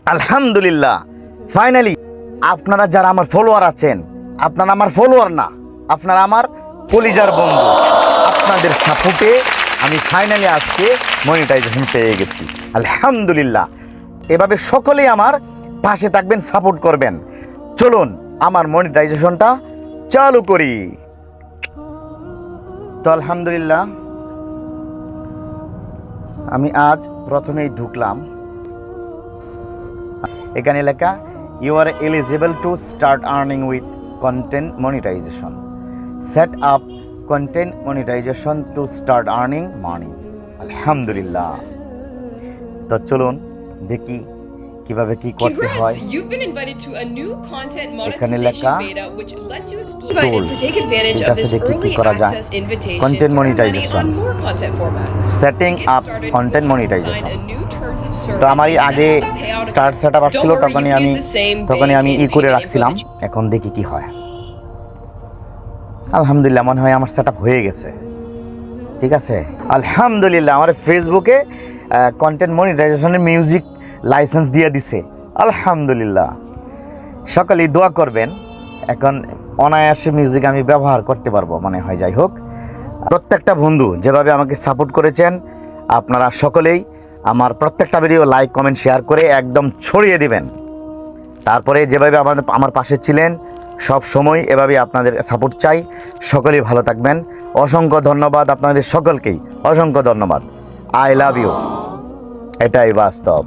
আলহামদুলিল্লাহ, ফাইনালি আপনারা যারা আমার ফলোয়ার আছেন, আপনারা আমার ফলোয়ার না, আপনারা আমার কলিজার বন্ধু, আপনাদের সাপোর্টে আমি ফাইনালি আজকে মনিটাইজেশন পেয়ে গেছি। আলহামদুলিল্লাহ, এভাবে সকলেই আমার পাশে থাকবেন, সাপোর্ট করবেন। চলুন আমার মনিটাইজেশনটা চালু করি। তো আলহামদুলিল্লাহ, আমি আজ প্রথমেই ঢুকলাম, এখানে লেখা you are eligible to start earning with content monetisation, set up content monetisation to start earning money. আলহামদুলিল্লাহ, তো চলুন দেখি কিভাবে কি করতে হয়। এখানে লেখা টুলস, ঠিক আছে, দেখি কি করা যায়। Content monetisation, setting up content monetisation. তো আমারই আগে স্টার্ট সেট আপ আসছিল, তখনই আমি করে রাখছিলাম। এখন দেখি কি হয়। আলহামদুলিল্লাহ, মনে হয় আমার সেট আপ হয়ে গেছে। ঠিক আছে, আলহামদুলিল্লাহ, আমার ফেসবুকে কন্টেন্ট মনিটাইজেশনের মিউজিক লাইসেন্স দিয়ে দিছে। আলহামদুলিল্লাহ, সকলেই দোয়া করবেন, এখন অনায়াসে মিউজিক আমি ব্যবহার করতে পারবো মনে হয়। যাই হোক, প্রত্যেকটা বন্ধু যেভাবে আমাকে সাপোর্ট করেছেন, আপনারা সকলেই আমার প্রত্যেকটা ভিডিও লাইক কমেন্ট শেয়ার করে একদম ছড়িয়ে দিবেন। তারপরে যেভাবে আমার পাশে ছিলেন, সব সময় এভাবে আপনাদের সাপোর্ট চাই। সকলেই ভালো থাকবেন। অসংখ্য ধন্যবাদ আপনাদের সকলকেই, অসংখ্য ধন্যবাদ। আই লাভ ইউ, এটাই বাস্তব।